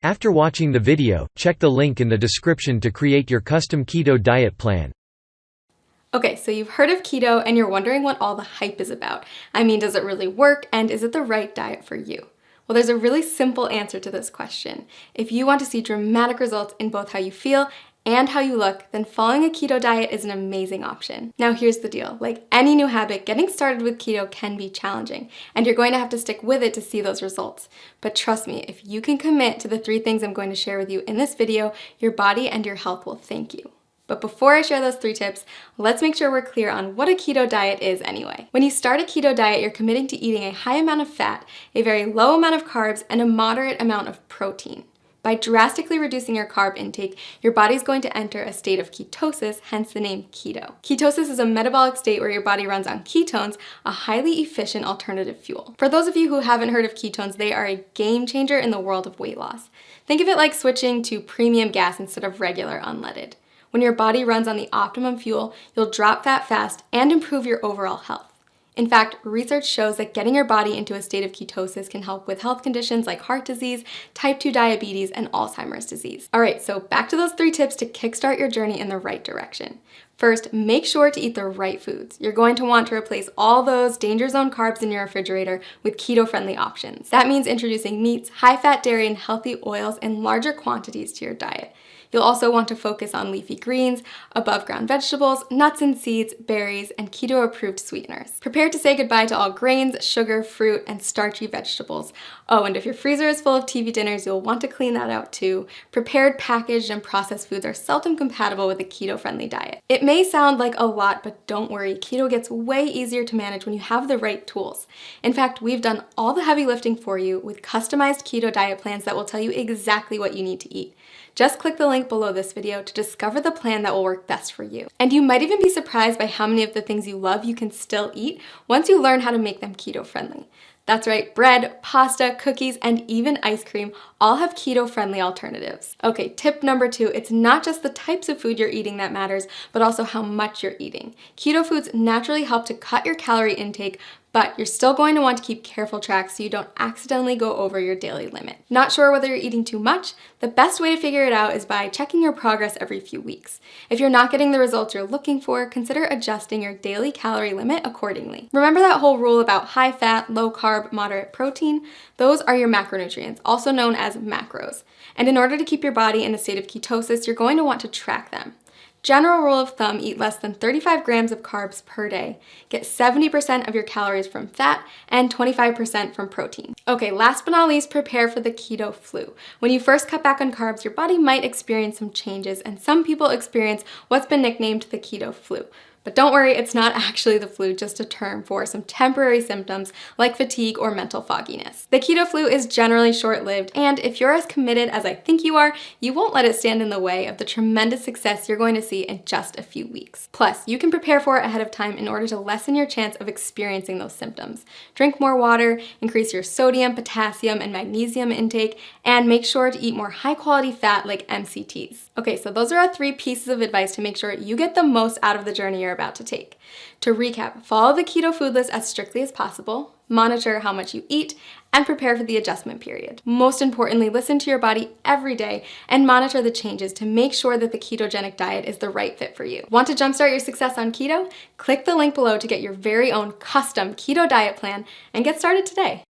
After watching the video, check the link in the description to create your custom keto diet plan. Okay, so you've heard of keto and you're wondering what all the hype is about. I mean, does it really work and is it the right diet for you? Well, there's a really simple answer to this question. If you want to see dramatic results in both how you feel and how you look, then following a keto diet is an amazing option. Now here's the deal, like any new habit, getting started with keto can be challenging, and you're going to have to stick with it to see those results. But trust me, if you can commit to the 3 things I'm going to share with you in this video, your body and your health will thank you. But before I share those 3 tips, let's make sure we're clear on what a keto diet is anyway. When you start a keto diet, you're committing to eating a high amount of fat, a very low amount of carbs, and a moderate amount of protein. By drastically reducing your carb intake, your body's going to enter a state of ketosis, hence the name keto. Ketosis is a metabolic state where your body runs on ketones, a highly efficient alternative fuel. For those of you who haven't heard of ketones, they are a game changer in the world of weight loss. Think of it like switching to premium gas instead of regular unleaded. When your body runs on the optimum fuel, you'll drop fat fast and improve your overall health. In fact, research shows that getting your body into a state of ketosis can help with health conditions like heart disease, type 2 diabetes, and Alzheimer's disease. All right, so back to those 3 tips to kickstart your journey in the right direction. First, make sure to eat the right foods. You're going to want to replace all those danger zone carbs in your refrigerator with keto-friendly options. That means introducing meats, high-fat dairy, and healthy oils in larger quantities to your diet. You'll also want to focus on leafy greens, above-ground vegetables, nuts and seeds, berries, and keto-approved sweeteners. Prepare to say goodbye to all grains, sugar, fruit, and starchy vegetables. Oh, and if your freezer is full of TV dinners, you'll want to clean that out too. Prepared, packaged, and processed foods are seldom compatible with a keto-friendly diet. It may sound like a lot, but don't worry, keto gets way easier to manage when you have the right tools. In fact, we've done all the heavy lifting for you with customized keto diet plans that will tell you exactly what you need to eat. Just click the link below this video to discover the plan that will work best for you. And you might even be surprised by how many of the things you love you can still eat once you learn how to make them keto-friendly. That's right, bread, pasta, cookies, and even ice cream all have keto-friendly alternatives. Okay, tip number 2, it's not just the types of food you're eating that matters, but also how much you're eating. Keto foods naturally help to cut your calorie intake, but you're still going to want to keep careful track so you don't accidentally go over your daily limit. Not sure whether you're eating too much? The best way to figure it out is by checking your progress every few weeks. If you're not getting the results you're looking for, consider adjusting your daily calorie limit accordingly. Remember that whole rule about high fat, low carb, moderate protein? Those are your macronutrients, also known as macros. And in order to keep your body in a state of ketosis, you're going to want to track them. General rule of thumb, eat less than 35 grams of carbs per day. Get 70% of your calories from fat and 25% from protein. Okay, last but not least, prepare for the keto flu. When you first cut back on carbs, your body might experience some changes, and some people experience what's been nicknamed the keto flu. But don't worry, it's not actually the flu, just a term for some temporary symptoms like fatigue or mental fogginess. The keto flu is generally short-lived, and if you're as committed as I think you are, you won't let it stand in the way of the tremendous success you're going to see in just a few weeks. Plus, you can prepare for it ahead of time in order to lessen your chance of experiencing those symptoms. Drink more water, increase your sodium, potassium, and magnesium intake, and make sure to eat more high-quality fat like MCTs. Okay, so those are our 3 pieces of advice to make sure you get the most out of the journey you're about to take. To recap, follow the keto food list as strictly as possible, monitor how much you eat, and prepare for the adjustment period. Most importantly, listen to your body every day and monitor the changes to make sure that the ketogenic diet is the right fit for you. Want to jumpstart your success on keto? Click the link below to get your very own custom keto diet plan and get started today.